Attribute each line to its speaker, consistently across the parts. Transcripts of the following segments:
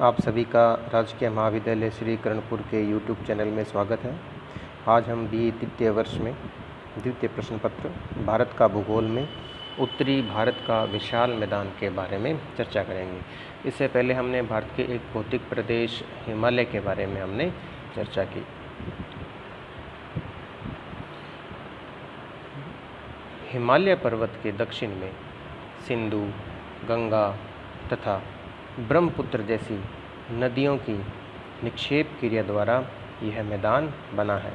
Speaker 1: आप सभी का राजकीय महाविद्यालय श्री कर्णपुर के यूट्यूब चैनल में स्वागत है। आज हम BE तृतीय वर्ष में द्वितीय प्रश्न पत्र भारत का भूगोल में उत्तरी भारत का विशाल मैदान के बारे में चर्चा करेंगे। इससे पहले हमने भारत के एक भौतिक प्रदेश हिमालय के बारे में हमने चर्चा की। हिमालय पर्वत के दक्षिण में सिंधु, गंगा तथा ब्रह्मपुत्र जैसी नदियों की निक्षेप क्रिया द्वारा यह मैदान बना है।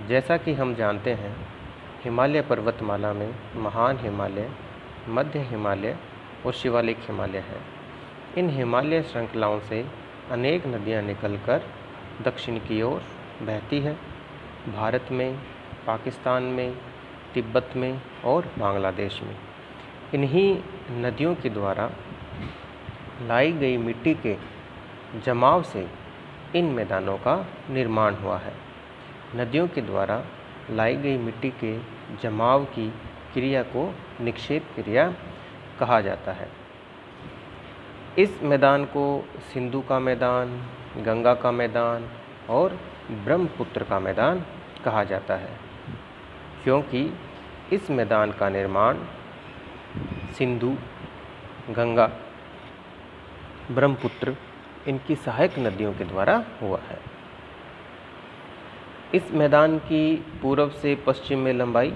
Speaker 1: जैसा कि हम जानते हैं, हिमालय पर्वतमाला में महान हिमालय, मध्य हिमालय और शिवालिक हिमालय है। इन हिमालय श्रृंखलाओं से अनेक नदियां निकलकर दक्षिण की ओर बहती है। भारत में, पाकिस्तान में, तिब्बत में और बांग्लादेश में इन्हीं नदियों के द्वारा लाई गई मिट्टी के जमाव से इन मैदानों का निर्माण हुआ है। नदियों के द्वारा लाई गई मिट्टी के जमाव की क्रिया को निक्षेप क्रिया कहा जाता है। इस मैदान को सिंधु का मैदान, गंगा का मैदान और ब्रह्मपुत्र का मैदान कहा जाता है, क्योंकि इस मैदान का निर्माण सिंधु, गंगा, ब्रह्मपुत्र इनकी सहायक नदियों के द्वारा हुआ है। इस मैदान की पूर्व से पश्चिम में लंबाई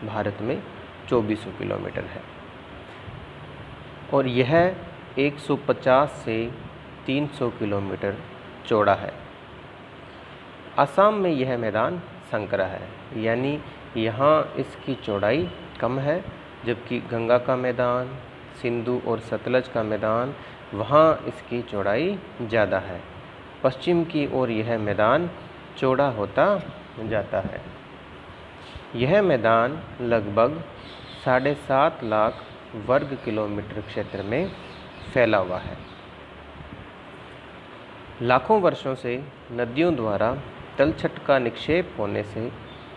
Speaker 1: भारत में 2400 किलोमीटर है और यह 150 से 300 किलोमीटर चौड़ा है। असम में यह मैदान संकरा है, यानी यहाँ इसकी चौड़ाई कम है, जबकि गंगा का मैदान, सिंधु और सतलज का मैदान वहाँ इसकी चौड़ाई ज़्यादा है। पश्चिम की ओर यह मैदान चौड़ा होता जाता है। यह मैदान लगभग 7.5 लाख वर्ग किलोमीटर क्षेत्र में फैला हुआ है। लाखों वर्षों से नदियों द्वारा तलछट का निक्षेप होने से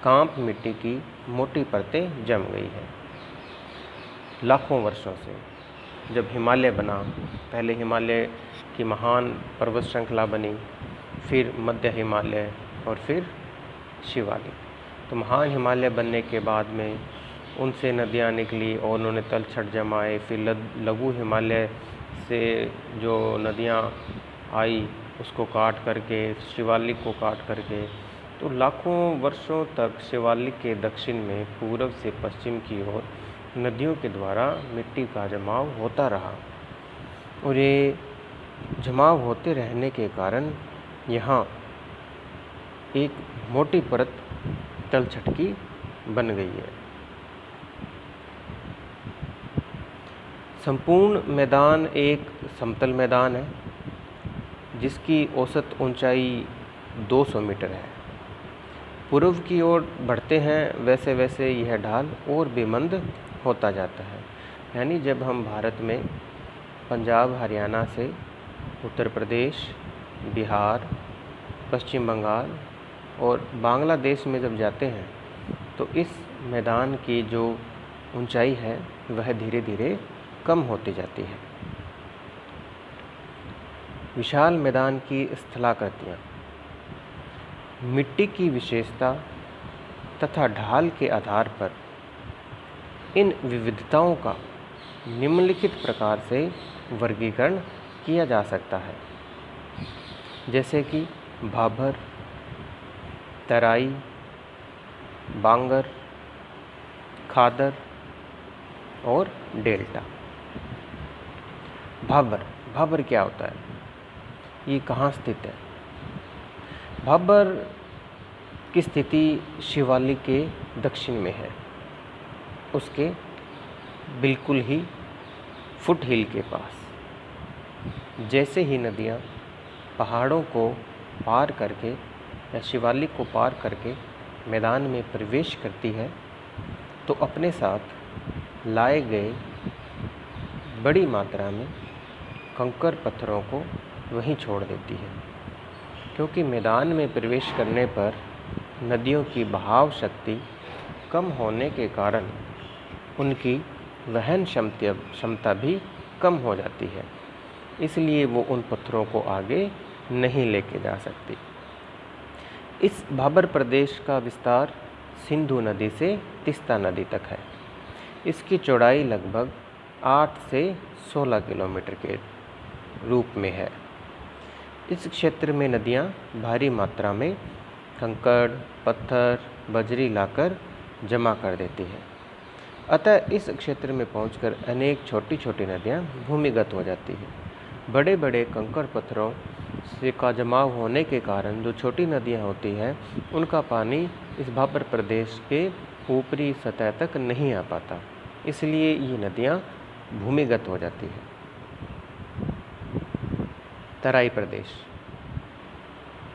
Speaker 1: कांप मिट्टी की मोटी परतें जम गई हैं। लाखों वर्षों से जब हिमालय बना, पहले हिमालय की महान पर्वत श्रृंखला बनी, फिर मध्य हिमालय और फिर शिवालिक। तो महान हिमालय बनने के बाद में उनसे नदियाँ निकली और उन्होंने तलछट जमाए। फिर लघु हिमालय से जो नदियाँ आई उसको काट करके, शिवालिक को काट करके, तो लाखों वर्षों तक शिवालिक के दक्षिण में पूर्व से पश्चिम की ओर नदियों के द्वारा मिट्टी का जमाव होता रहा और ये जमाव होते रहने के कारण यहाँ एक मोटी परत तलछट की बन गई है। संपूर्ण मैदान एक समतल मैदान है जिसकी औसत ऊंचाई 200 मीटर है। पूर्व की ओर बढ़ते हैं वैसे वैसे यह ढाल और भी मंद होता जाता है। यानी जब हम भारत में पंजाब, हरियाणा से उत्तर प्रदेश, बिहार, पश्चिम बंगाल और बांग्लादेश में जब जाते हैं तो इस मैदान की जो ऊंचाई है वह धीरे धीरे कम होती जाती है। विशाल मैदान की स्थलाकृतियाँ मिट्टी की विशेषता तथा ढाल के आधार पर इन विविधताओं का निम्नलिखित प्रकार से वर्गीकरण किया जा सकता है, जैसे कि भाबर, तराई, बांगर, खादर और डेल्टा। भाबर क्या होता है? ये कहाँ स्थित है? भाबर की स्थिति शिवालिक के दक्षिण में है, उसके बिल्कुल ही फुट हिल के पास। जैसे ही नदियाँ पहाड़ों को पार करके या शिवालिक को पार करके मैदान में प्रवेश करती है तो अपने साथ लाए गए बड़ी मात्रा में कंकर पत्थरों को वहीं छोड़ देती है, क्योंकि मैदान में प्रवेश करने पर नदियों की बहाव शक्ति कम होने के कारण उनकी वहन क्षमता भी कम हो जाती है। इसलिए वो उन पत्थरों को आगे नहीं लेके जा सकती। इस भाबर प्रदेश का विस्तार सिंधु नदी से तीस्ता नदी तक है। इसकी चौड़ाई लगभग 8 से 16 किलोमीटर के रूप में है। इस क्षेत्र में नदियाँ भारी मात्रा में कंकड़, पत्थर, बजरी लाकर जमा कर देती है। अतः इस क्षेत्र में पहुंचकर अनेक छोटी छोटी नदियाँ भूमिगत हो जाती हैं। बड़े बड़े कंकड़ पत्थरों से का जमाव होने के कारण जो छोटी नदियाँ होती हैं उनका पानी इस भाबर प्रदेश के ऊपरी सतह तक नहीं आ पाता, इसलिए ये नदियाँ भूमिगत हो जाती हैं। तराई प्रदेश।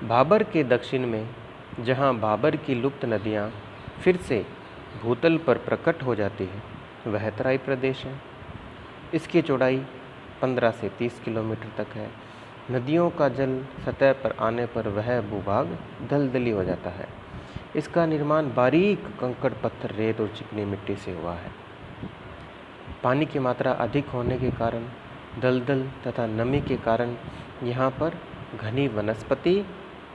Speaker 1: भाबर के दक्षिण में जहाँ भाबर की लुप्त नदियाँ फिर से भूतल पर प्रकट हो जाती है वह तराई प्रदेश है। इसकी चौड़ाई 15 से 30 किलोमीटर तक है। नदियों का जल सतह पर आने पर वह भूभाग दलदली हो जाता है। इसका निर्माण बारीक कंकड़, पत्थर, रेत और चिकनी मिट्टी से हुआ है। पानी की मात्रा अधिक होने के कारण, दलदल तथा नमी के कारण यहाँ पर घनी वनस्पति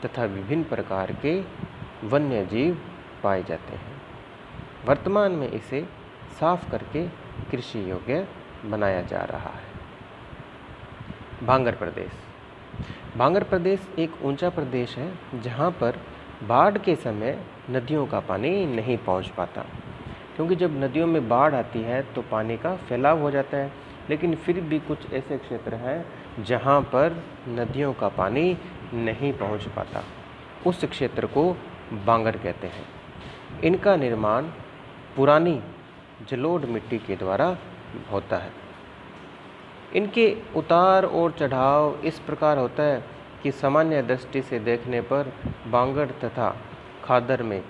Speaker 1: तथा विभिन्न प्रकार के वन्य जीव पाए जाते हैं। वर्तमान में इसे साफ करके कृषि योग्य बनाया जा रहा है। भांगर प्रदेश। भांगर प्रदेश एक ऊंचा प्रदेश है जहाँ पर बाढ़ के समय नदियों का पानी नहीं पहुँच पाता, क्योंकि जब नदियों में बाढ़ आती है तो पानी का फैलाव हो जाता है। लेकिन फिर भी कुछ ऐसे क्षेत्र हैं जहाँ पर नदियों का पानी नहीं पहुँच पाता, उस क्षेत्र को भांगर कहते हैं। इनका निर्माण पुरानी जलोढ़ मिट्टी के द्वारा होता है। इनके उतार और चढ़ाव इस प्रकार होता है कि सामान्य दृष्टि से देखने पर भांगर तथा खादर में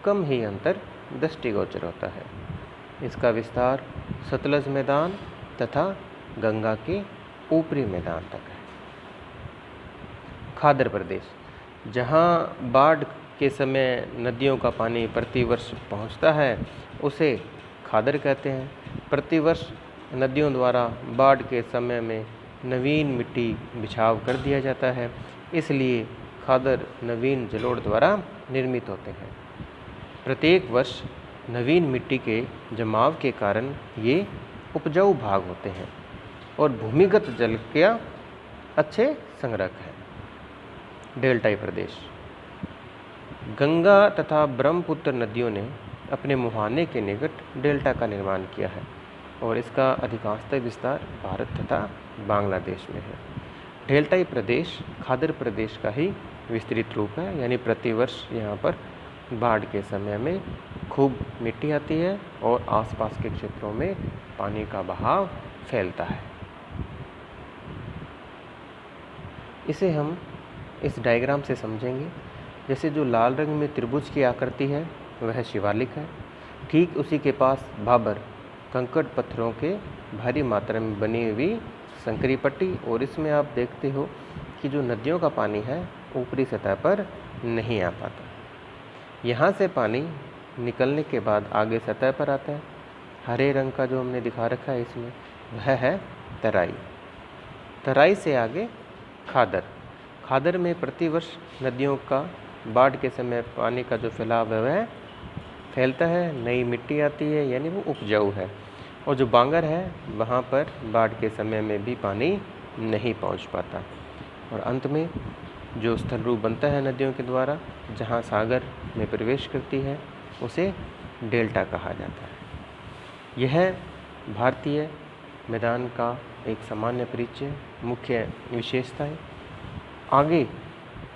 Speaker 1: कम ही अंतर दृष्टिगोचर होता है। इसका विस्तार सतलज मैदान तथा गंगा के ऊपरी मैदान तक है। खादर प्रदेश। जहाँ बाढ़ के समय नदियों का पानी प्रतिवर्ष पहुँचता है उसे खादर कहते हैं। प्रतिवर्ष नदियों द्वारा बाढ़ के समय में नवीन मिट्टी बिछाव कर दिया जाता है, इसलिए खादर नवीन जलोढ़ द्वारा निर्मित होते हैं। प्रत्येक वर्ष नवीन मिट्टी के जमाव के कारण ये उपजाऊ भाग होते हैं और भूमिगत जल का अच्छे संग्रहक हैं। डेल्टाई प्रदेश। गंगा तथा ब्रह्मपुत्र नदियों ने अपने मुहाने के निकट डेल्टा का निर्माण किया है और इसका अधिकांशतः विस्तार भारत तथा बांग्लादेश में है। डेल्टाई प्रदेश खादर प्रदेश का ही विस्तृत रूप है, यानी प्रतिवर्ष यहाँ पर बाढ़ के समय में खूब मिट्टी आती है और आसपास के क्षेत्रों में पानी का बहाव फैलता है। इसे हम इस डायग्राम से समझेंगे। जैसे जो लाल रंग में त्रिभुज की आकृति है वह शिवालिक है। ठीक उसी के पास भाबर कंकड़ पत्थरों के भारी मात्रा में बनी हुई संकरी पट्टी, और इसमें आप देखते हो कि जो नदियों का पानी है ऊपरी सतह पर नहीं आ पाता। यहाँ से पानी निकलने के बाद आगे सतह पर आता है। हरे रंग का जो हमने दिखा रखा है इसमें वह है तराई। तराई से आगे खादर। खादर में प्रतिवर्ष नदियों का बाढ़ के समय पानी का जो फैलाव है वह फैलता है, नई मिट्टी आती है, यानी वो उपजाऊ है। और जो भांगर है वहाँ पर बाढ़ के समय में भी पानी नहीं पहुँच पाता। और अंत में जो स्थल रूप बनता है नदियों के द्वारा, जहाँ सागर में प्रवेश करती है, उसे डेल्टा कहा जाता है। यह भारतीय मैदान का एक सामान्य परिचय, मुख्य विशेषताएं। आगे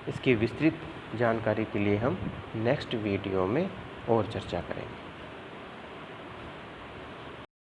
Speaker 1: इसकी विस्तृत जानकारी के लिए हम नेक्स्ट वीडियो में और चर्चा करेंगे।